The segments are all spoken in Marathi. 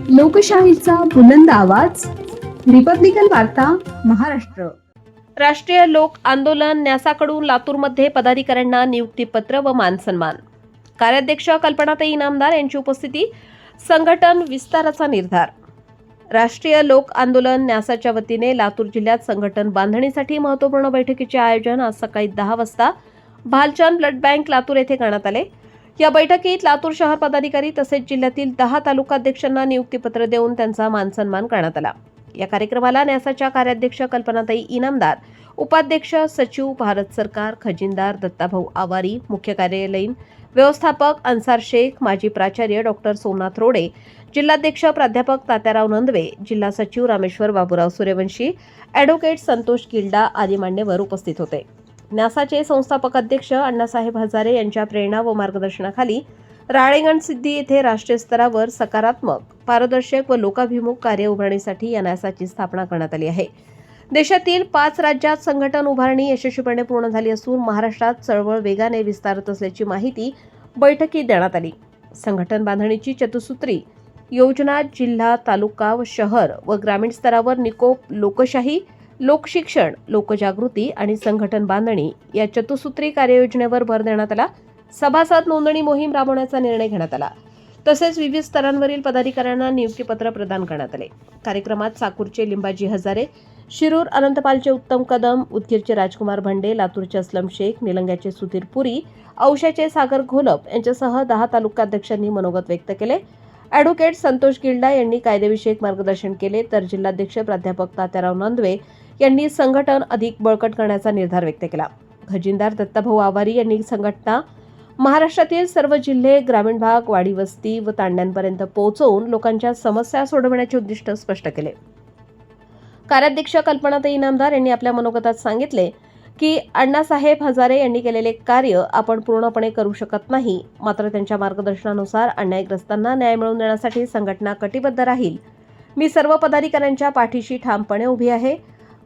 लोकशाहीचा बुलंद आवाज, रिपब्लिकन वार्ता, महाराष्ट्र। राष्ट्रीय लोक आंदोलन न्यासाकडून लातूरमध्ये पदाधिकाऱ्यांना नियुक्तीपत्र व मानसन्मान। कार्याध्यक्ष कल्पनाताई इनामदार यांची उपस्थिती। संघटन विस्ताराचा निर्धार। राष्ट्रीय लोक आंदोलन न्यासाच्या वतीने लातूर जिल्ह्यात संघटन बांधणीसाठी महत्त्वपूर्ण बैठकीचे आयोजन आज सकाळी 10 वाजता भालचंद ब्लड बँक लातूर येथे करण्यात आले। या बैठकीत लातूर शहर पदाधिकारी तसेच जिल्ह्यातील 10 तालुकाध्यक्षांना नियुक्तीपत्र देऊन त्यांचा मानसन्मान करण्यात आला। या कार्यक्रमाला न्यासाच्या कार्याध्यक्ष कल्पनाताई इनामदार, उपाध्यक्ष सचिव भारत सरकार, खजिनदार दत्ताभाऊ आवारी, मुख्य कार्यालयीन व्यवस्थापक अन्सार शेख, माजी प्राचार्य डॉक्टर सोमनाथ रोडे, जिल्हाध्यक्ष प्राध्यापक तात्याराव नंदवे, जिल्हा सचिव रामेश्वर बाबूराव सूर्यवंशी, ॲडव्होकेट संतोष किल्डा आदी मान्यवर उपस्थित होते। न्यासाचे संस्थापक अध्यक्ष अण्णासाहेब हजारे यांच्या प्रेरणा व मार्गदर्शनाखाली राळेगण सिद्धी येथे राष्ट्रीय स्तरावर सकारात्मक, पारदर्शक व लोकाभिमुख कार्य उभारणीसाठी या न्यासाची स्थापना करण्यात आली आहे। देशातील 5 राज्यात संघटन उभारणी यशस्वीपणे पूर्ण झाली असून महाराष्ट्रात चळवळ वेगाने विस्तारत असल्याची माहिती बैठकीत देण्यात आली। संघटन बांधणीची चतुसूत्री योजना जिल्हा, तालुका व शहर व ग्रामीण स्तरावर निकोप, लोकशाही, लोकशिक्षण, लोकजागृती आणि संघटन बांधणी या चतुसूत्री कार्ययोजनेवर भर देण्यात आला। सभासद नोंदणी मोहीम राबवण्याचा निर्णय घेण्यात आला। तसेच विविध स्तरांवरील पदाधिकाऱ्यांना नियुक्तीपत्र प्रदान करण्यात आले। कार्यक्रमात साकूरचे लिंबाजी हजारे, शिरूर अनंतपालचे उत्तम कदम, उदगीरचे राजकुमार भंडे, लातूरचे असलम शेख, निलंग्याचे सुधीर पुरी, औशाचे सागर घोलप यांच्यासह 10 तालुकाध्यक्षांनी मनोगत व्यक्त केले। ॲडव्होकेट संतोष किल्डा यांनी कायदेविषयक मार्गदर्शन केले, तर जिल्हाध्यक्ष प्राध्यापक तात्याराव नंदवे यांनी संघटन अधिक बळकट करण्याचा निर्धार व्यक्त केला। खजिनदार दत्ताभाऊ आवारी यांनी संघटना महाराष्ट्रातील सर्व जिल्हे, ग्रामीण भाग, वाडी वस्ती व तांड्यांपर्यंत पोहोचवून लोकांच्या समस्या सोडवण्याचे उद्दिष्ट स्पष्ट केले। कार्याध्यक्ष कल्पनाताई इनामदार यांनी आपल्या मनोगतात सांगितले की अण्णासाहेब हजारे यांनी केलेले कार्य आपण पूर्णपणे करू शकत नाही, मात्र त्यांच्या मार्गदर्शनानुसार अन्यायग्रस्तांना न्याय मिळवून देण्यासाठी संघटना कटिबद्ध राहील। मी सर्व पदाधिकाऱ्यांच्या पाठीशी ठामपणे उभी आहे।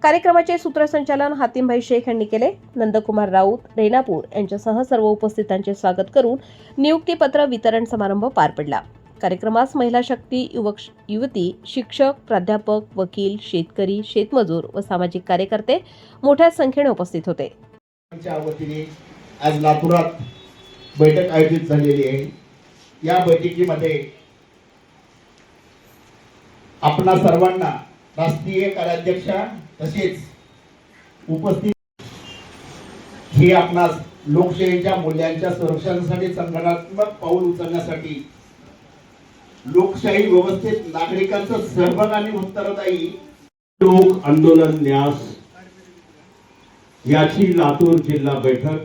कार्यक्रमाचे सूत्रसंचालन हातीमभाई शेख यांनी केले। नंदकुमार राऊत, रेणापूर यांच्यासह सर्व उपस्थितांचे स्वागत करून नियुक्तीपत्र वितरण समारंभ पार पडला। कार्यक्रमास महिला शक्ती, युवक युवती, शिक्षक, प्राध्यापक, वकील, शेतकरी, शेतमजूर व सामाजिक कार्यकर्ते मोठ्या संख्येने उपस्थित होते। आज लातूरात बैठक आयोजित झालेली आहे। या बैठकीमध्ये आपणा सर्वांना राष्ट्रीय कार्याध्यक्ष तसेच उपस्थित हे आपणास लोकशाहीच्या मूल्यांच्या संरक्षणासाठी संघटनात्मक पाऊल उचलण्यासाठी लोकशाही व्यवस्थेत नागरिकांचा सहभाग आणि उत्तरदायी लोक आंदोलन न्यास याची लातूर जिल्हा बैठक,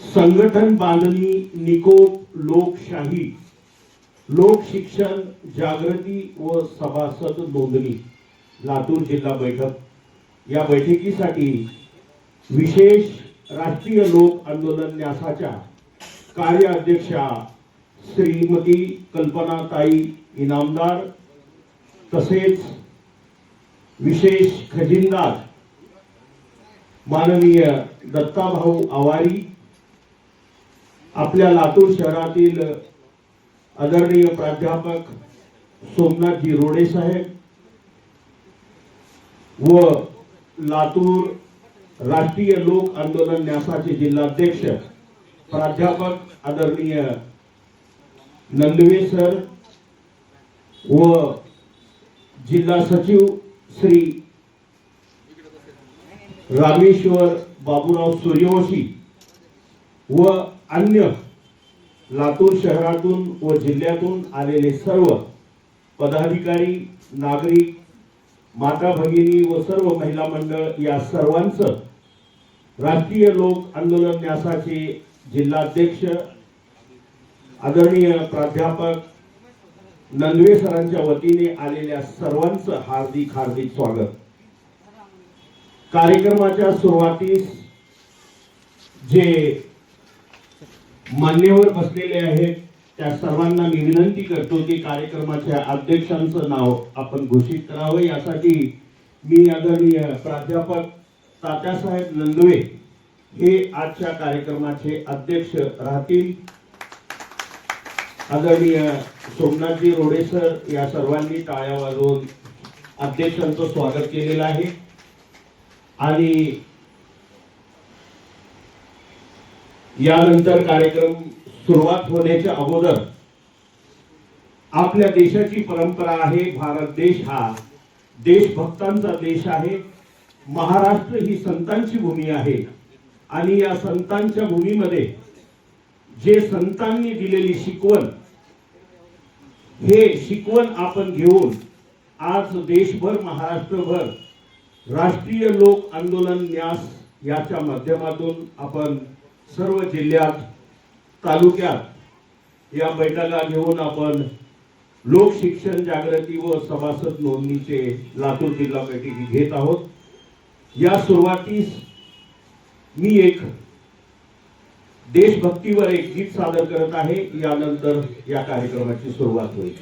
संघटन बांधणी, निकोप, लोकशाही, लोकशिक्षण, जागृती व सभासद नोंदणी लातूर जिल्हा बैठक या बैठकीसाठी विशेष राष्ट्रीय लोक आंदोलन न्यासाच्या कार्याध्यक्षा श्रीमती कल्पनाताई इनामदार तसेच विशेष खजिनदार माननीय दत्ताभाऊ आवारी, आपल्या लातूर शहरातील आदरणीय प्राध्यापक सोमनाथजी रोडे साहेब व लातूर राष्ट्रीय लोक आंदोलन न्यासाचे जिल्हाध्यक्ष प्राध्यापक आदरणीय नंदवे सर व जिल्हा सचिव श्री रामेश्वर बाबूराव सूर्यवंशी व अन्य लातूर शहरातून व जिल्ह्यातून आलेले सर्व पदाधिकारी, नागरिक, माता भगिनी व सर्व महिला मंडळ या सर्वांचं राष्ट्रीय लोक आंदोलन न्यासाचे जिल्हाध्यक्ष आदरणीय प्राध्यापक नंदवे सरांच्या वतीने आलेल्या सर्वांचं हार्दिक स्वागत। कार्यक्रमाच्या सुरुवातीस जे मान्यवर बसलेले आहेत त्या सर्वांना मी विनंती करतो की कार्यक्रमाच्या अध्यक्षांचं नाव आपण घोषित करावं। यासाठी मी आदरणीय प्राध्यापक तात्यासाहेब नंदवे हे आजच्या कार्यक्रमाचे अध्यक्ष राहतील। आदरणीय सोमनाथजी रोडे सर या सर्वांनी टाळ्या वाजवून अध्यक्षांचं स्वागत केलेलं आहे. आणि यानंतर कार्यक्रम सुरुवात होण्याच्या अगोदर आपल्या देशाची परंपरा आहे. भारत देश हा देशभक्तांचा देश आहे. महाराष्ट्र ही संतांची भूमी आहे आणि या संतांच्या भूमीमध्ये जे संतांनी दिलेली शिकवण, हे शिकवण आपण घेऊन आज देशभर महाराष्ट्रभर राष्ट्रीय लोक आंदोलन न्यास याच्या माध्यमातून आपण सर्व जिल्ह्यात तालुक्यात या बैठका घेऊन आपण लोक शिक्षण जागृती व सभासद नोंदणीचे लातूर जिल्हा बैठकी घेत आहोत. या सुरुवातीस मी एक देशभक्तीवर एक गीत सादर करत आहे. यानंतर या कार्यक्रमाची सुरुवात होईल.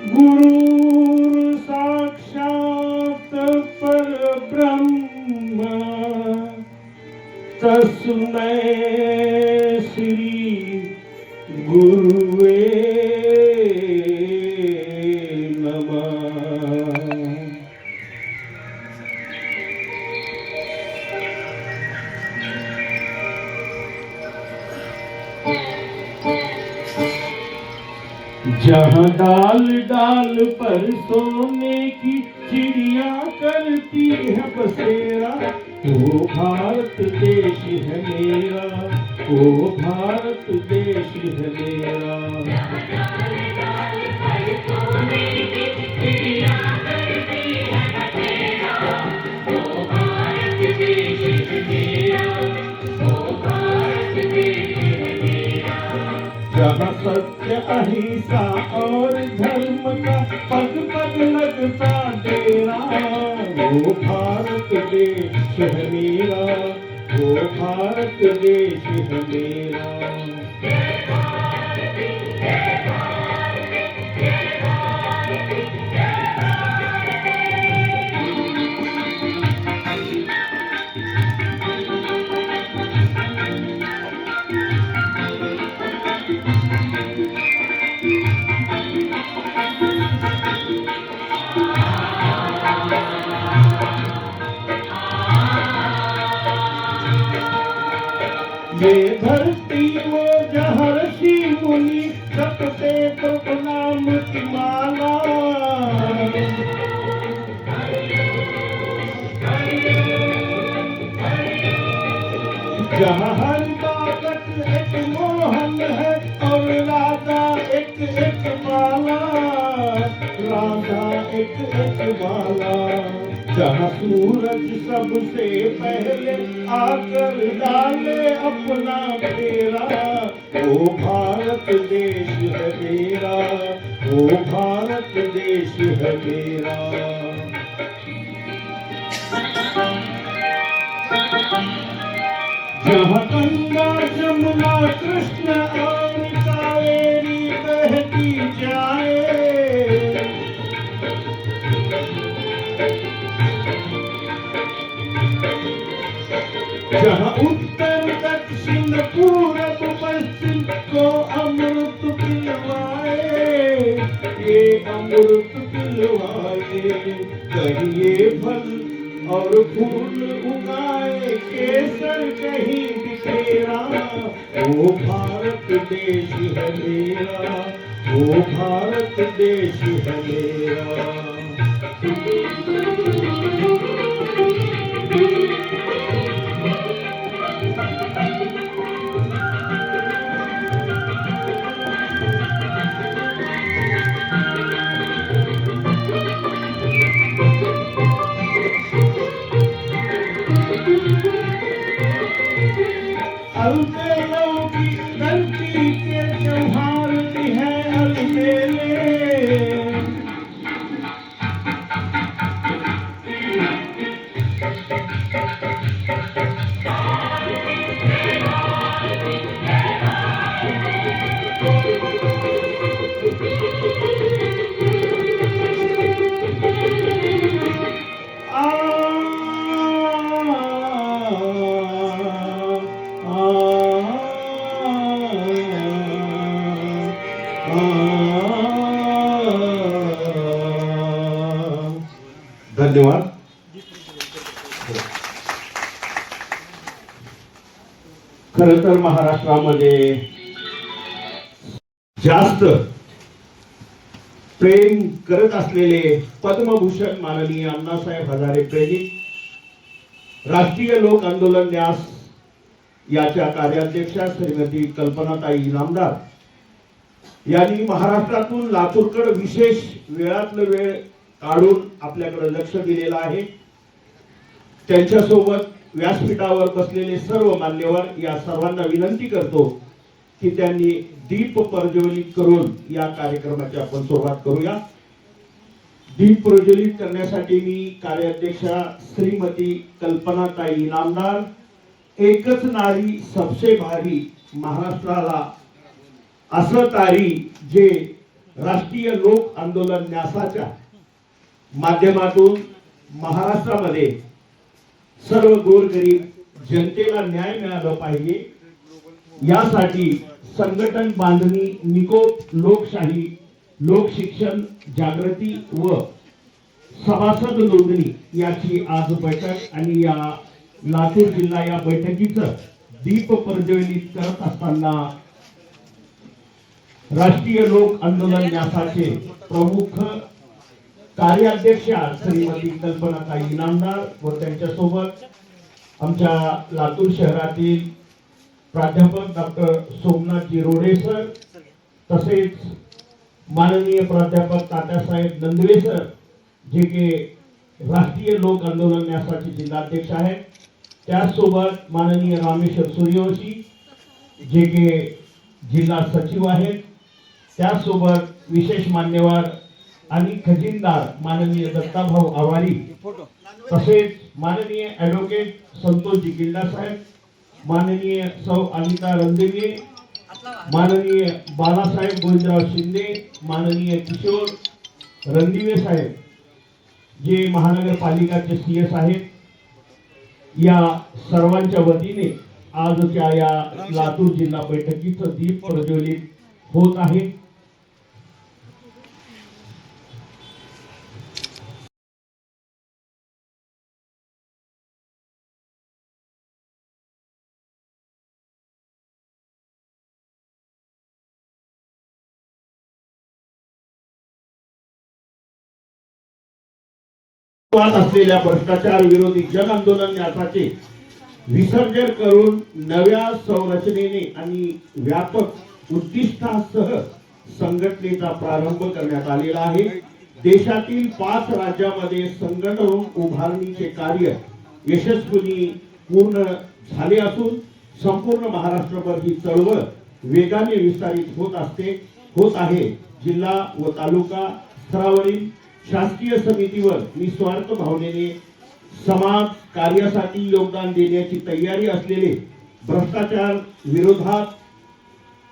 गुरु साक्षात परब्रह्म तस्मै श्री गुरुवे नमः. जहाँ डाल डाल पर सोने की चिड़िया करती है बसेरा, वो भारत देश है मेरा, वो भारत देश है मेरा. जहाँ सत्य अहिंसा और धर्म का पग पग लगता डेरा, वो भारत देश है मेरा, वो भारत देश है मेरा. ये धरती वो जहाँ ऋषि मुनि जपते प्रभु नाम की माला, जहाँ हर बालक एक मोहन है और राधा एक एक बाला, राधा एक एक बाला. जहाँ सूरज सबसे पहले आकर डाले अपना फेरा, वो भारत देश है मेरा, वो भारत देश है मेरा. जहाँ गंगा जमुना कृष्ण और कावेरी बहती जाए, जहाँ उत्तर दक्षिण पूरब पश्चिम को अमृत पिलवाए, ये अमृत पिलवाए. कहीं ये फल और फूल उगाए, केसर कहीं बिखेरा, वो भारत देश है मेरा, वो भारत देश है मेरा. अलबेलों की धरती के त्योहार भी है अलबेले। धन्यवाद. खरं तर महाराष्ट्रामध्ये जास्त प्रेम करत असलेले पद्मभूषण माननीय अण्णासाहेब हजारे प्रेरित राष्ट्रीय लोक आंदोलन न्यास याच्या कार्याध्यक्षा श्रीमती कल्पनाताई इनामदार यांनी महाराष्ट्रातून लातूरकडे विशेष वेळातलं वेळ काढून आपल्याकडे लक्ष दिलेलं आहे. त्यांच्यासोबत व्यासपीठावर बसलेले सर्व मान्यवर या सर्वांना विनंती करतो की त्यांनी दीप प्रज्वलित करून या कार्यक्रमाची आपण सुरुवात करूया. दीप प्रज्वलित करण्यासाठी मी कार्याध्यक्षा श्रीमती कल्पनाताई इनामदार, एकच नारी सबसे भारी, महाराष्ट्राला असं तारी, जे राष्ट्रीय लोक आंदोलन न्यासाच्या माध्यमातून महाराष्ट्रामध्ये सर्व गोरगरीब जनतेला न्याय मिळाला पाहिजे यासाठी संघटन बांधणी, निकोप, लोकशाही, लोकशिक्षण, जागृती व सभासद नोंदणी याची आज बैठक आणि या लातूर जिल्हा या बैठकीचं दीप प्रज्वलित करत असताना राष्ट्रीय लोक आंदोलन न्यासाचे प्रमुख कार्याध्यक्षा श्रीमती कल्पनाताई इनामदार व त्यांच्यासोबत आमच्या लातूर शहरातील प्राध्यापक डॉक्टर सोमनाथजी रोडे सर, तसेच माननीय प्राध्यापक तात्यासाहेब नंदवे सर, जे की राष्ट्रीय लोक आंदोलन न्यासाचे जिल्हाध्यक्ष आहेत, त्याचसोबत माननीय रामेश्वर सूर्यवंशी, जे की जिल्हा सचिव आहेत, त्याचसोबत विशेष मान्यवर आणि खजिनदार माननीय दत्ताभाऊ आवारी, तसेच माननीय ॲडव्होकेट संतोषजी गिल्डा साहेब, माननीय सौ अनिता रणदिवे, माननीय बालासाहेब गोविंदराव शिंदे, माननीय किशोर रणदिवे साहेब, जे महानगरपालिकाचे CS आहेत, या सर्वांच्या वतीने आजच्या या लातूर जिल्हा बैठकीचं दीप प्रज्वलित होत आहे. असलेल्या भ्रष्टाचार विरोधी जन आंदोलन न्यासाचे विसर्जन करून नव्या संरचनेने आणि व्यापक उद्दिष्टासह संघटनेचा प्रारंभ करण्यात आलेला आहे. देशातील 5 राज्यामध्ये संघटन उभारणीचे कार्य यशस्वी पूर्ण झाले असून संपूर्ण महाराष्ट्रभर ही चळवळ वेगाने विस्तारित होत आहे. जिल्हा व तालुका स्तरावरील शासकीय समितीवर निस्वार्थ भावनेने समाज कार्यासाठी योगदान देण्याची तयारी असलेले, भ्रष्टाचार विरोधात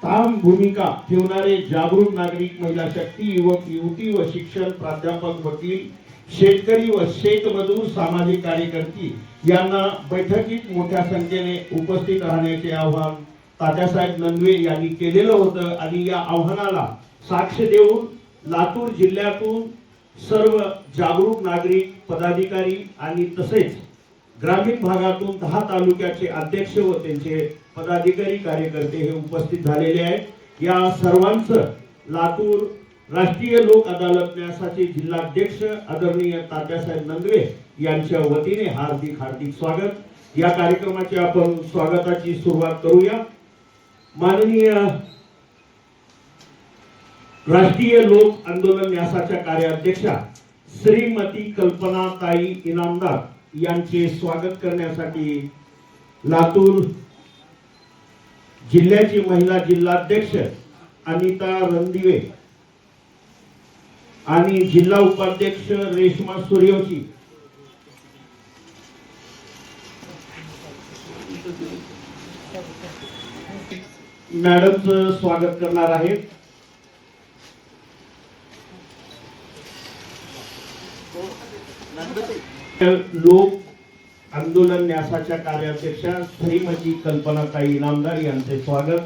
ठाम भूमिका ठेवणारे जागरूक नागरिक, महिला शक्ती, युवक युवती व शिक्षण, प्राध्यापक, वकील, शेतकरी व शेतमजूर, सामाजिक कार्यकर्ते यांना बैठकीत मोठ्या संख्येने उपस्थित राहण्याचे आवाहन तात्यासाहेब नंदवे यांनी केलेलं होतं. आणि या आव्हानाला साक्ष देऊन लातूर जिल्ह्यातून सर्व जागरूक नागरिक, पदाधिकारी आणि तसेच ग्रामीण भागातून 10 तालुक्याचे अध्यक्ष व त्यांचे पदाधिकारी, कार्यकर्ते हे उपस्थित झालेले आहेत. या सर्वांचं लातूर राष्ट्रीय लोक अदालत न्यासाचे जिल्हाध्यक्ष आदरणीय तात्यासाहेब नंदवे यांच्या वतीने हार्दिक हार्दिक स्वागत. या कार्यक्रमाची आपण स्वागताची सुरुवात करूया. माननीय राष्ट्रीय लोक आंदोलन न्यासाच्या कार्याध्यक्षा श्रीमती कल्पनाताई इनामदार यांचे स्वागत करण्यासाठी लातूर जिल्ह्याची महिला जिल्हाध्यक्ष अनिता रणदिवे आणि जिल्हा उपाध्यक्ष रेश्मा सूर्यवंशी मॅडमचं स्वागत करणार आहेत. लोक आंदोलन न्यासाच्या कार्याध्यक्षा श्रीमती कल्पनाताई इनामदार यांचे स्वागत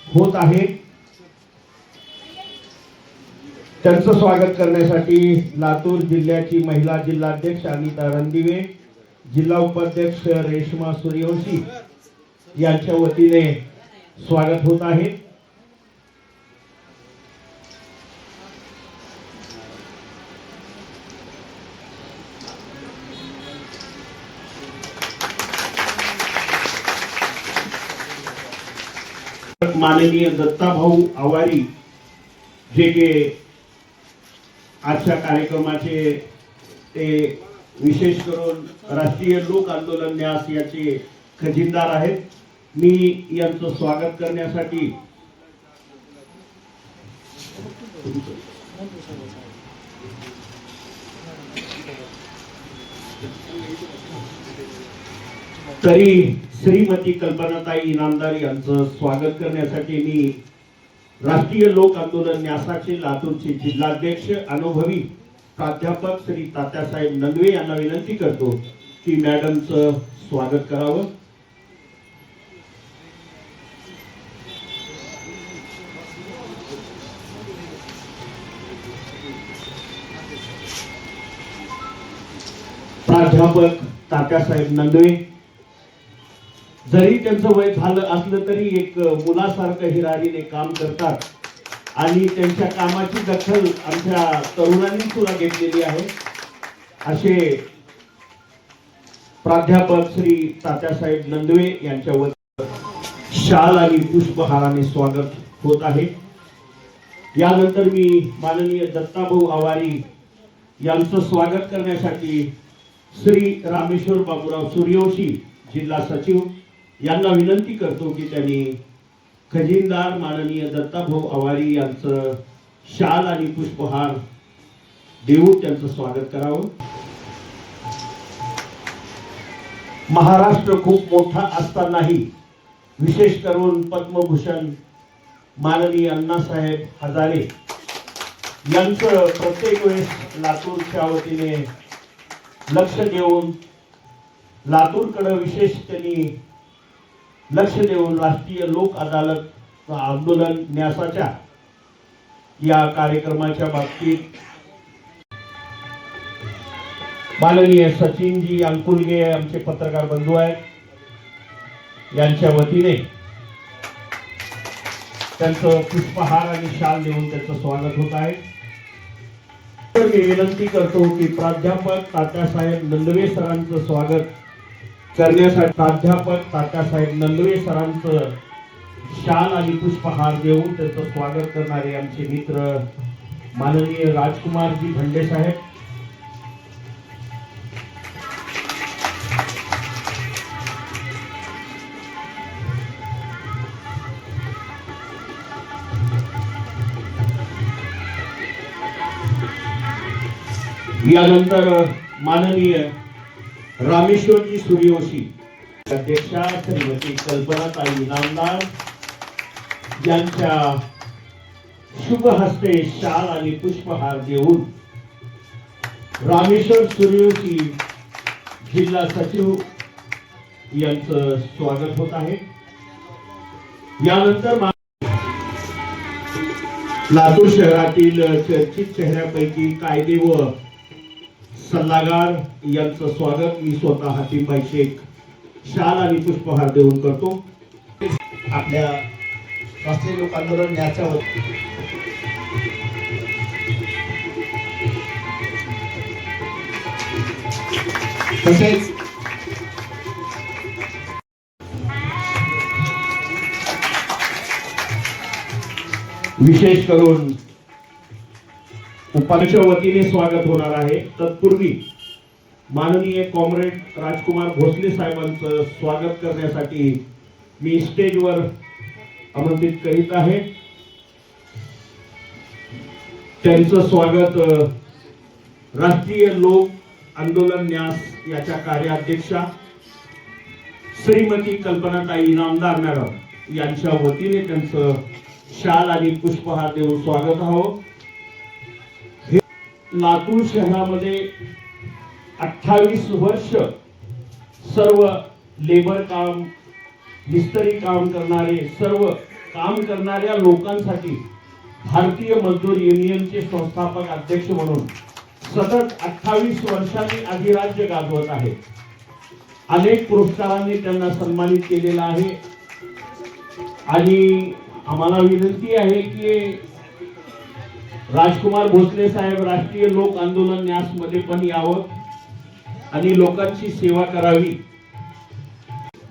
होत आहे. त्यांचं स्वागत करण्यासाठी लातूर जिल्ह्याची महिला जिल्हाध्यक्ष अनिता रणदिवे, जिल्हा उपाध्यक्ष रेश्मा सूर्यवंशी यांच्या वतीने स्वागत होत आहे. माननीय दत्ताभाऊ आवारी जे के आजच्या कार्यक्रमाचे ते विशेष करून राष्ट्रीय लोक आंदोलन न्यास याचे खजिनदार आहेत. मी यांचं स्वागत करण्यासाठी तरी श्रीमती कल्पनाताई इनामदार यांचं स्वागत करण्यासाठी मी राष्ट्रीय लोक आंदोलन न्यासाचे लातूरचे जिल्हाध्यक्ष अनुभवी प्राध्यापक श्री तात्यासाहेब नंदवे यांना विनंती करतो की मॅडमचं स्वागत करावं. प्राध्यापक तात्यासाहेब नंदवे जरी त्यांचं वय झालं असलं तरी एक मुलासारखं हिरारीने काम करतात आणि त्यांच्या कामाची दखल आमच्या तरुणांनी सुद्धा घेतलेली आहे. असे प्राध्यापक श्री तात्यासाहेब नंदवे यांच्या वतीने शाल आणि पुष्पहाराने स्वागत होत आहे. यानंतर मी माननीय दत्ताभाऊ आवारी यांचं स्वागत करण्यासाठी श्री रामेश्वर बाबूराव सूर्यवंशी जिल्हा सचिव यांना विनंती करतो की त्यांनी खजिनदार माननीय दत्ताभाऊ आवारी यांचं शाल आणि पुष्पहार देऊन त्यांचं स्वागत करावं. महाराष्ट्र खूप मोठा असतानाही विशेष करून पद्मभूषण माननीय अण्णासाहेब हजारे यांचं प्रत्येक वेळेस लातूरच्या वतीने लक्ष देऊन लातूरकडे विशेष त्यांनी लक्ष देऊन राष्ट्रीय लोक अदालत आंदोलन न्यासाच्या या कार्यक्रमाच्या बाबतीत माननीय सचिनजी अंकुलगे आमचे पत्रकार बंधू आहेत यांच्या वतीने त्यांचं पुष्पहार आणि शाल देऊन त्यांचं स्वागत होत आहे. तर मी विनंती करतो की प्राध्यापक तात्यासाहेब नंदवे सरांचं स्वागत करण्यासाठी प्राध्यापक तात्यासाहेब नंदवे सरांचं शाल आणि पुष्पहार देऊन त्यांचं स्वागत करणारे आमचे मित्र माननीय राजकुमारजी भंडे साहेब, यानंतर माननीय रामेश्वरजी सूर्यवंशी अध्यक्षा श्रीमती कल्पनाताई इनामदार यांच्या शुभ हस्ते शाल आणि पुष्पहार देऊन रामेश्वर सूर्यवंशी जिल्हा सचिव यांचं स्वागत होत आहे. यानंतर लातूर शहरातील चर्चित चेहऱ्यापैकी कायदे व सल्लागार यांचं स्वागत मी स्वतः हातीमबाई शेख शाल आणि पुष्पहार देऊन करतो. आपल्या राष्ट्रीय लोक आंदोलन न्यासावर तसेच विशेष करून उपाध्यक्ष वतीने स्वागत होणार आहे. तत्पूर्वी माननीय कॉम्रेड राजकुमार भोसले साहेबांचं स्वागत करण्यासाठी मी स्टेजवर आमंत्रित करीत आहे. त्यांचं स्वागत राष्ट्रीय लोक आंदोलन न्यास याच्या कार्याध्यक्षा श्रीमती कल्पनाताई इनामदार मॅडम यांच्या वतीने त्यांचं शाल आणि पुष्पहार देऊन स्वागत आहोत. लातूर शहरामध्ये 28 वर्ष सर्व लेबर काम, मिस्त्री काम करणारे, सर्व काम करणाऱ्या लोकांसाठी भारतीय मजदूर युनियनचे संस्थापक अध्यक्ष म्हणून सतत 28 वर्षांनी अधिराज्य गाजवत आहे. अनेक पुरस्कारांनी त्यांना सन्मानित केलेला आहे आणि आम्हाला विनंती आहे की राजकुमार भोसले साहेब राष्ट्रीय लोक आंदोलन न्यास मध्ये पण यावं आणि लोकांची सेवा करावी.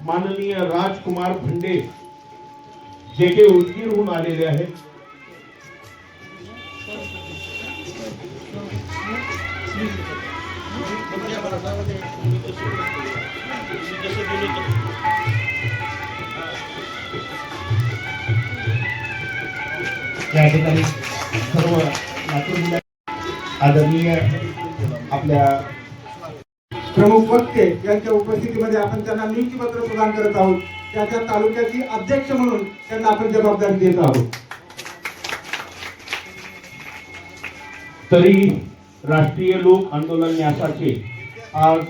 माननीय राजकुमार भंडे जे के उदगीरहून आलेले आहेत. या ठिकाणी सर्व लातूर जिल्ह्यात आदरणीय आपल्या प्रमुख वक्ते यांच्या उपस्थितीमध्ये आपण त्यांना नियुक्तीपत्र प्रदान करत आहोत. त्याच्या तालुक्याची अध्यक्ष म्हणून त्यांना आपण जबाबदारी देत आहोत. तरी राष्ट्रीय लोक आंदोलन न्यासाचे आज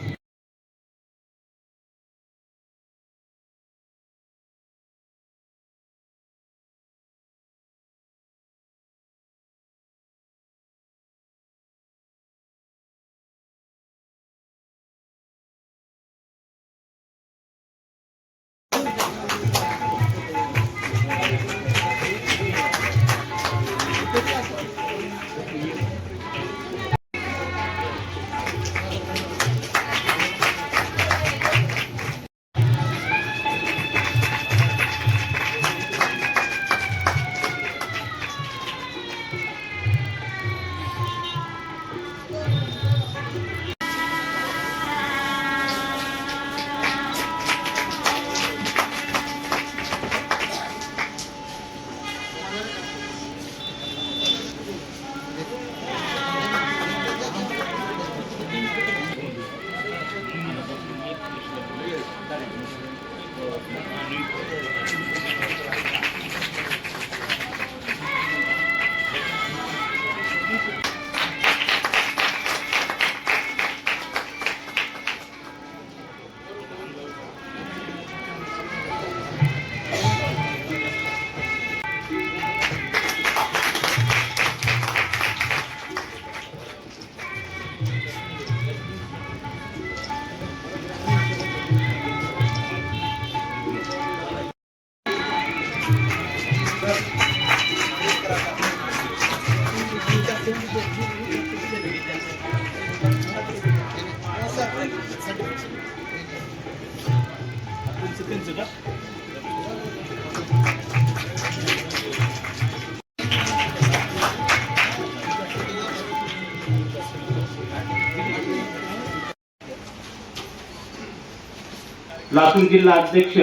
लातूर जिल्हा अध्यक्ष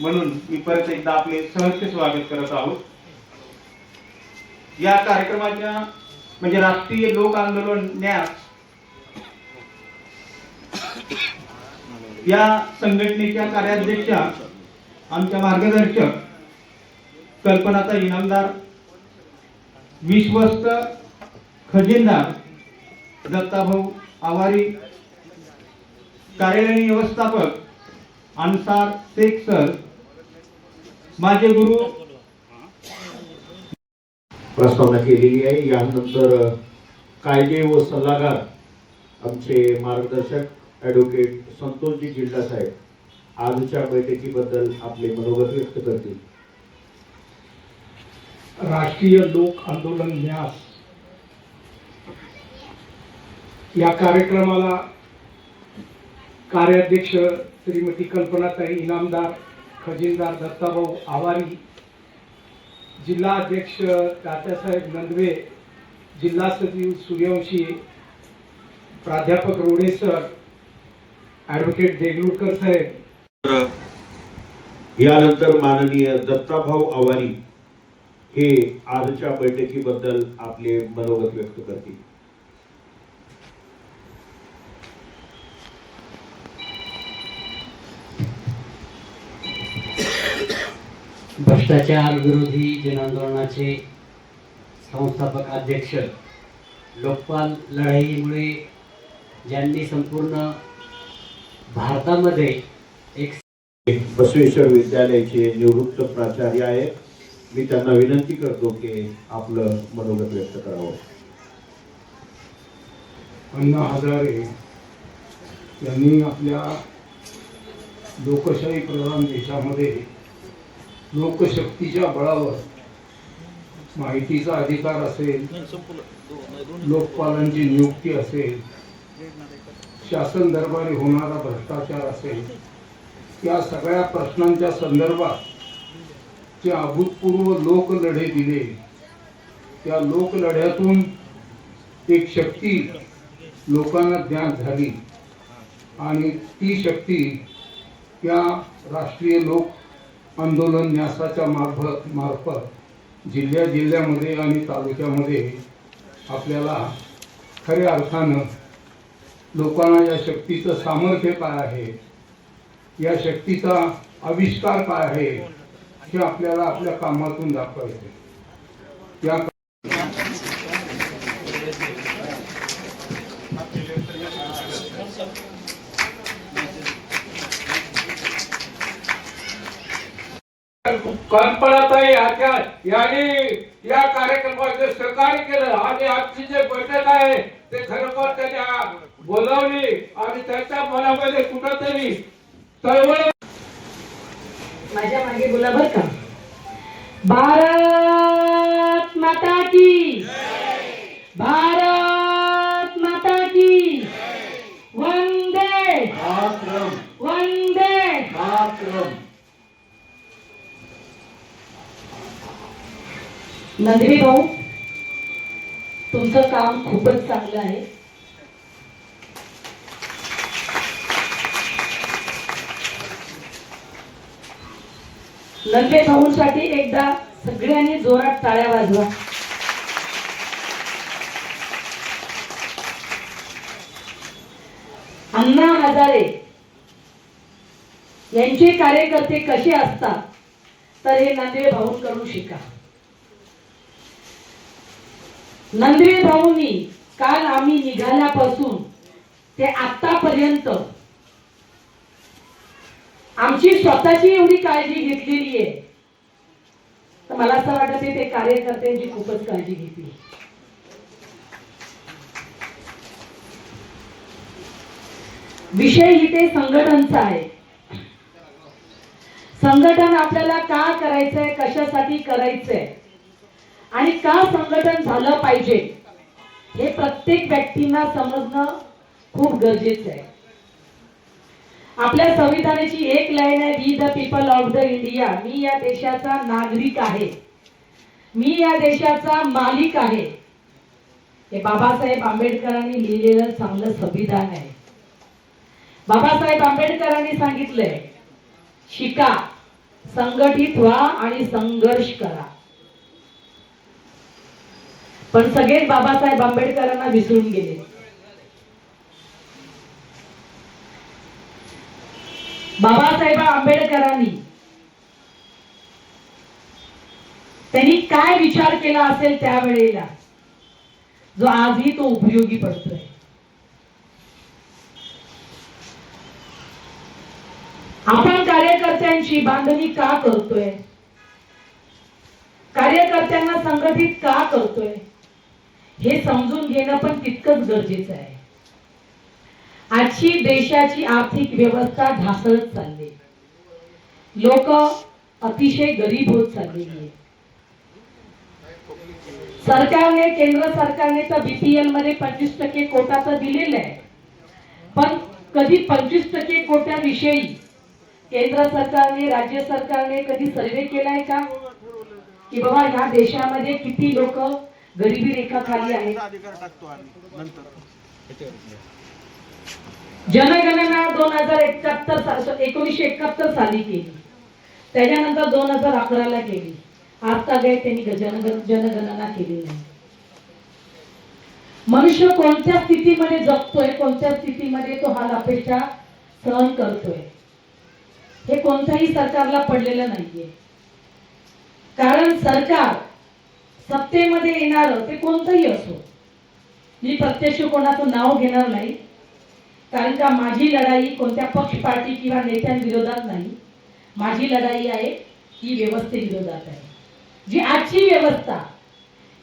म्हणून मी परत एकदा आपले सहर्ष स्वागत करत आहोत. या कार्यक्रमाच्या म्हणजे राष्ट्रीय लोक आंदोलन न्यास या संघटनेच्या कार्याध्यक्षा आमच्या मार्गदर्शक कल्पनाताई इनामदार, विश्वस्त खजिनदार दत्ताभाऊ आवारी, कार्यालयीन व्यवस्थापक अन्सार शेख सर, माझे गुरु प्रस्तावना केलेली आहे. यानंतर कायदे व सल्लागार आमचे मार्गदर्शक ॲडव्होकेट संतोषजी जिल्हा साहेब आजच्या बैठकीबद्दल आपले मनोगत व्यक्त करतील. राष्ट्रीय लोक आंदोलन न्यास या कार्यक्रमाला कार्याध्यक्ष श्रीमती कल्पनाताई इनामदार, खजिनदार दत्ताभाऊ आवारी, जिल्हा अध्यक्ष तात्यासाहेब नंदवे, जिल्हा सचिव सूर्यवंशी, प्राध्यापक रोडे सर, ॲडव्होकेट देगलूरकर साहेब, यानंतर माननीय दत्ताभाऊ आवारी हे आजच्या बैठकीबद्दल आपले मनोगत व्यक्त करतील. भ्रष्टाचार विरोधी जन आंदोलनाचे संस्थापक अध्यक्ष, लोकपाल लढाईमुळे ज्यांनी संपूर्ण भारतामध्ये एक बसवेश्वर विद्यालयाचे निवृत्त प्राचार्य आहेत. मी त्यांना विनंती करतो की आपलं मनोगत व्यक्त करावं. अण्णा हजारे यांनी आपल्या लोकशाही प्रधान देशामध्ये लोकशक्तीच्या बळावर माहितीचा अधिकार असेल, लोकपालांची नियुक्ती असेल, शासन दरबारी होणारा भ्रष्टाचार असेल, या सगळ्या प्रश्नांच्या संदर्भात जे अभूतपूर्व लोकलढे दिले, त्या लोकलढ्यातून एक शक्ती लोकांना ज्ञात झाली आणि ती शक्ती त्या राष्ट्रीय लोक आंदोलन न्यासाच्या मार्फत जिल्ह्यामध्ये आणि तालुक्यामध्ये आपल्याला खऱ्या अर्थानं लोकांना या शक्तीचं सामर्थ्य काय आहे, या शक्तीचा आविष्कार काय आहे हे आपल्याला आपल्या कामातून दाखवायचे. या कल्पनाताई यांनी या कार्यक्रमाचे सहकार्य केलं आणि आजची जे बैठक आहे ते खरोखर त्यांनी बोलावली आणि त्यांच्या मनामध्ये कुठंतरी चळवळ. माझ्या मागे बोला बर का. भारत माता की, भारत माता की, वंदे वंदे मातरम. नंदवी भाऊ, तुमचं काम खूपच चांगलं आहे. नंदवे भाऊंसाठी एकदा सगळ्यांनी जोरात टाळ्या वाजवा. अण्णा हजारे यांचे कार्यकर्ते कसे असतात तर हे नंदवे भाऊंकडून शिका. नंदवे भाऊंनी काल आम्ही निघाल्यापासून ते आतापर्यंत आमची स्वतःची एवढी काळजी घेतलेली आहे तर मला असं वाटत ते कार्यकर्त्यांची खूपच काळजी घेतली. विषय इथे संघटनचा आहे. संघटन आपल्याला का करायचंय, कशासाठी करायचंय आणि का संघटन झालं पाहिजे हे प्रत्येक व्यक्तींना समजणं खूप गरजेचं आहे. आपल्या संविधानाची एक लाईन आहे, we the people of the India. मी या देशाचा नागरिक आहे, मी या देशाचा मालिक आहे. हे बाबासाहेब आंबेडकरांनी लिहिलेलं चांगलं संविधान आहे. बाबासाहेब आंबेडकरांनी सांगितलंय, शिका, संघटित व्हा आणि संघर्ष करा. पण सगळेच बाबासाहेब आंबेडकरांना विसरून गेले. बाबासाहेब आंबेडकरांनी त्यांनी काय विचार केला असेल त्यावेळेला जो आजही तो उपयोगी पडतोय. आपण कार्यकर्त्यांची बांधणी का करतोय, कार्यकर्त्यांना संघटित का करतोय हे समजून घेणं पण तितकंच गरजेचं आहे. आजची देशाची आर्थिक व्यवस्था ढासळत चालली, लोक अतिशय गरीब होत चाललेली आहे. सरकारने, केंद्र सरकारने तर बीपीएल मध्ये 25% कोटा तर दिलेला आहे, पण कधी 25% कोट्याविषयी केंद्र सरकारने, राज्य सरकारने कधी सर्वे केलाय का की बाबा ह्या देशामध्ये किती लोक गरिबी रेखाखाली आहेत. जनगणना 1971 साली केली. त्याच्यानंतर 2011ला केली. आता काय त्यांनी जनगणना केली नाही. मनुष्य कोणत्या स्थितीमध्ये जगतोय, कोणत्या स्थितीमध्ये तो हाल अपेक्षा सहन करतोय, हे कोणत्याही सरकारला पडलेलं नाहीये. कारण सरकार सत्तेमध्ये येणार ते कोणतंही असो, मी प्रत्यक्ष कोणाचं नाव घेणार नाही, कारण का माझी लढाई कोणत्या पक्ष पार्टी किंवा नेत्यांविरोधात नाही. माझी लढाई आहे ही व्यवस्थेविरोधात आहे. जी आजची व्यवस्था,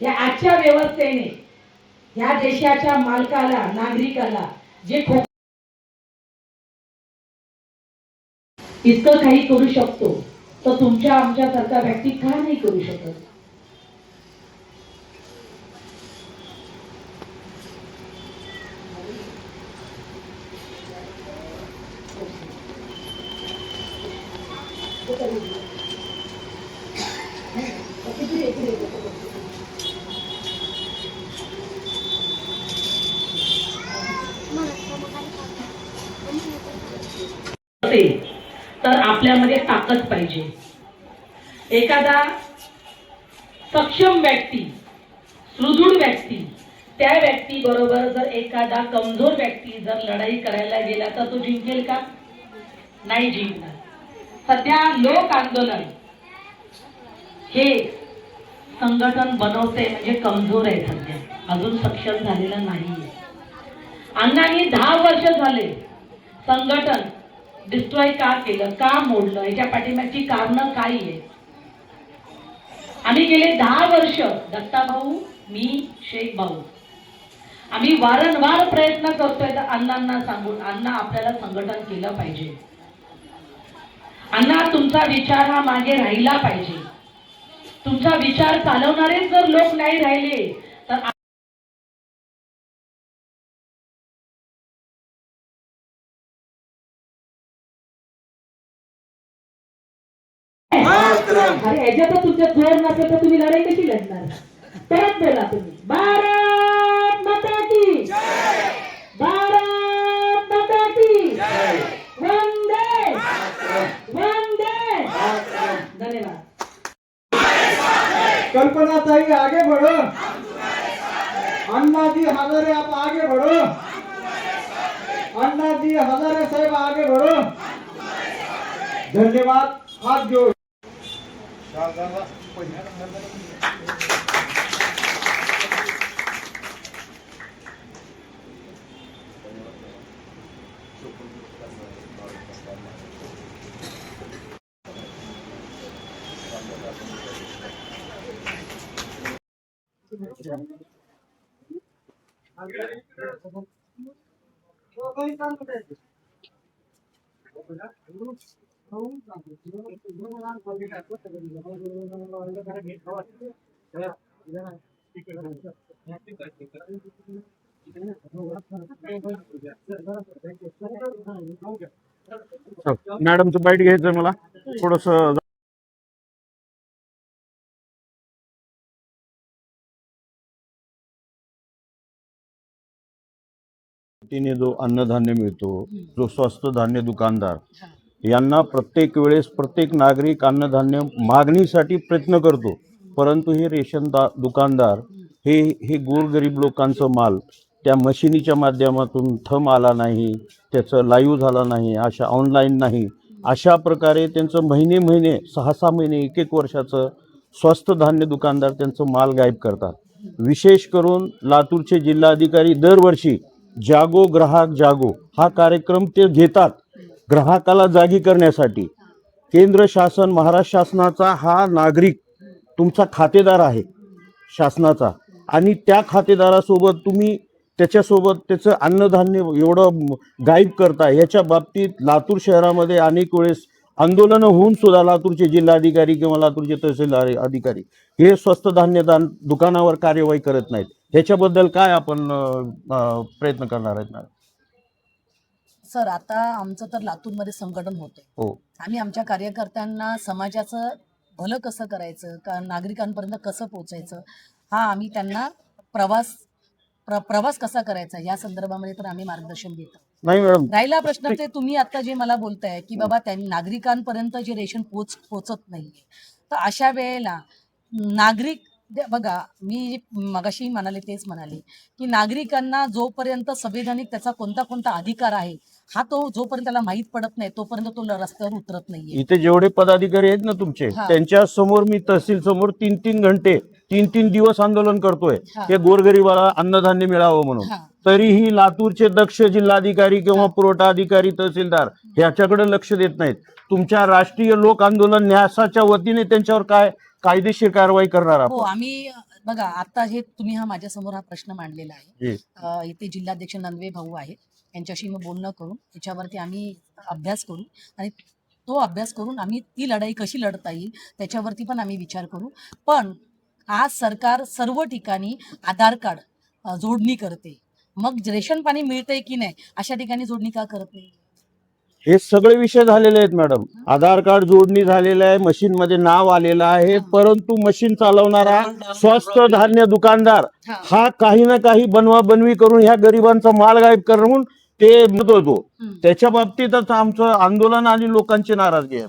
या आजच्या व्यवस्थेने या देशाच्या मालकाला, नागरिकाला जे इतकं काही करू शकतो, तर तुमच्या आमच्यासारख्या व्यक्ती का नाही करू शकत? तर आपल्यामध्ये ताकद पाहिजे. एखादा सक्षम व्यक्ती, सुदृढ व्यक्ती, त्या व्यक्ती बरोबर जर एखादा कमजोर व्यक्ती जर लढाई करायला गेला तर तो जिंकेल का? नाही जिंकणार. सध्या लोक आंदोलन हे संघटन बनवते म्हणजे कमजोर आहे, सध्या अजून सक्षम झालेलं नाहीये. अण्णांनी 10 वर्ष झाले संघटन डिस्ट्रॉय का केलं, का मोडलं, याच्या पाठीमागची कारणं काय आहे? आम्ही गेले 10 वर्ष, दत्ता भाऊ, मी, शेख भाऊ, आम्ही वारंवार प्रयत्न करतोय तर अण्णांना सांगून, अण्णा आपल्याला संघटन केलं पाहिजे, अण्णा तुमचा विचार हा मागे राहिला पाहिजे. तुमचा विचार चालवणारे जर लोक नाही राहिले तर अरे याच्यात तुमच्या जोर नसेल तर तुम्ही लढाई कशी लढणार? परत बोला तुम्ही, भारत माता की जय, भारत माता की जय, वंदे वंदे. धन्यवाद. कल्पनाताई आगे बढ़ो, अन्ना जी हजारे आप आगे बढ़ो, अन्ना जी हजारे साहेब आगे बढ़ो. धन्यवाद. हाथ जोड़. मॅडमचं बाईट घ्यायचं मला थोडस. तिने जो अन्नधान्य मिळतो, जो स्वस्त धान्य दुकानदार यांना प्रत्येक वेळेस प्रत्येक नागरिक अन्नधान्य मागणीसाठी प्रयत्न करतो, परंतु हे रेशन दुकानदार हे गोरगरीब लोकांचं माल त्या मशिनीच्या माध्यमातून थंब आला नाही, त्याचं लाईव्ह झाला नाही, अशा ऑनलाईन नाही, अशा प्रकारे त्यांचं महिने 6-6 महिने 1-1 वर्षाचं स्वस्त धान्य दुकानदार त्यांचं माल गायब करतात. विशेष करून लातूरचे जिल्हाधिकारी दरवर्षी जागो ग्राहक जागो हा कार्यक्रम ते घेतात ग्राहकाला जागी करण्यासाठी. केंद्र शासन, महाराष्ट्र शासनाचा हा नागरिक तुमचा खातेदार आहे शासनाचा, आणि त्या खातेदारासोबत तुम्ही त्याच्यासोबत त्याचं अन्नधान्य एवढं गायब करता. ह्याच्या बाबतीत लातूर शहरामध्ये अनेक वेळेस आंदोलनं होऊन सुद्धा लातूरचे जिल्हाधिकारी किंवा लातूरचे तहसीलदार अधिकारी हे स्वस्त धान्य दुकानावर कार्यवाही करत नाहीत. ह्याच्याबद्दल काय आपण प्रयत्न करणार आहेत मॅडम? सर, आता आमचं तर लातूरमध्ये संघटन होतं. हो. आम्ही आमच्या कार्यकर्त्यांना समाजाचं भलं कसं करायचं, का नागरिकांपर्यंत कसं पोचायचं, हा आम्ही त्यांना प्रवास प्रवास कसा करायचा या संदर्भामध्ये तर आम्ही मार्गदर्शन देतो. नाही मॅडम, राहिला प्रश्न ते तुम्ही आता जे मला बोलताय की बाबा त्यांनी नागरिकांपर्यंत जे रेशन पोचत नाहीये, तर अशा वेळेला नागरिक बघा, मी मगाशी म्हणाले तेच म्हणाले की नागरिकांना जोपर्यंत संवैधानिक त्याचा कोणता अधिकार आहे हा तो जोपर्यंत त्याला माहीत पडत नाही तोपर्यंत तो रस्त्यावर उतरत नाहीये. इथे जेवढे पदाधिकारी आहेत ना तुमचे, हा. त्यांच्या समोर मी तहसील समोर 3-3 घंटे 3-3 दिवस आंदोलन करतोय हा. हे गोरगरिबाला अन्नधान्य मिळावं म्हणून. हा. तरीही लातूरचे दक्ष जिल्हाधिकारी किंवा पुरवठा अधिकारी तहसीलदार ह्याच्याकडे लक्ष देत नाहीत. तुमच्या राष्ट्रीय लोक आंदोलन न्यासाच्या वतीने त्यांच्यावर काय कायदेशीर कारवाई करणार हो, आहोत? आम्ही बघा आता हे तुम्ही माझ्या समोर हा प्रश्न मांडलेला आहे. जी. इथे जिल्हाध्यक्ष नंदवे भाऊ आहेत, त्यांच्याशी मी बोलणं करून याच्यावरती आम्ही अभ्यास करू आणि तो अभ्यास करून आम्ही ती लढाई कशी लढता येईल त्याच्यावरती पण आम्ही विचार करू. पण आज सरकार सर्व ठिकाणी आधार कार्ड जोडणी करते, मग रेशन पाणी मिळतंय की नाही अशा ठिकाणी जोडणी का करत नाही? हे सगळे विषय झालेले आहेत मॅडम. आधार कार्ड जोडणी झालेलं आहे, मशीन मध्ये नाव आलेलं आहे, परंतु मशीन चालवणारा स्वस्त धान्य दुकानदार हा काही ना काही बनवाबनवी करून ह्या गरिबांचा माल गायब करून ते म्हणतो. त्याच्या बाबतीतच आमचं आंदोलन आणि लोकांची नाराजगी आहे.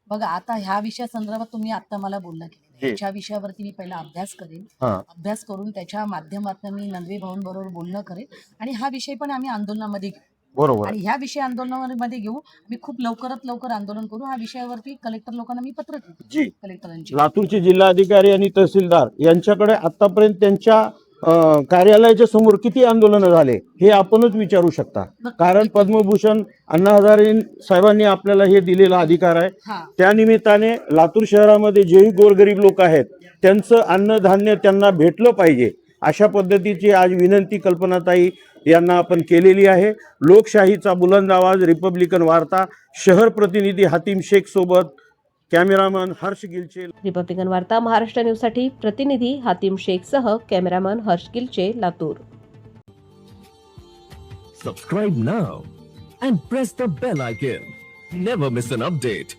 बघा आता ह्या विषया संदर्भात तुम्ही आता मला बोलणं केलं, जी. याच्या विषयावरती मी पहिला अभ्यास करेन. हा. अभ्यास करून त्याच्या माध्यमातून मी नंदवे भाऊंबरोबर बोलणं करेन आणि हा विषय पण आम्ही आंदोलनामध्ये घेऊ. बरोबर. आणि ह्या विषय आंदोलनामध्ये घेऊ. मी खूप लवकरात लवकर आंदोलन करू. हा विषयावरती कलेक्टर लोकांना मी पत्र देईन. जी. कलेक्टरांची लातूरचे जिल्हाधिकारी आणि तहसीलदार यांच्याकडे आतापर्यंत त्यांच्या कार्यालयाच्या समोर किती आंदोलनं झाले हे आपणच विचारू शकता. कारण पद्मभूषण अण्णा हजारे साहेबांनी आपल्याला हे दिलेला अधिकार आहे. हा. त्या निमित्ताने लातूर शहरामध्ये जेही गोरगरीब लोक आहेत त्यांचं अन्नधान्य त्यांना भेटलं पाहिजे अशा पद्धतीची आज विनंती कल्पनाताई यांना आपण केलेली आहे. लोकशाहीचा बुलंद आवाज, रिपब्लिकन वार्ता, शहर प्रतिनिधी हातीम शेख सोबत कॅमेरामन हर्ष गिलचे. रिपब्लिकन वार्ता महाराष्ट्र न्यूजसाठी प्रतिनिधी हातीम शेखसह कॅमेरामन हर्ष गिलचे, Latur. Subscribe now and press the bell icon. Never miss an update.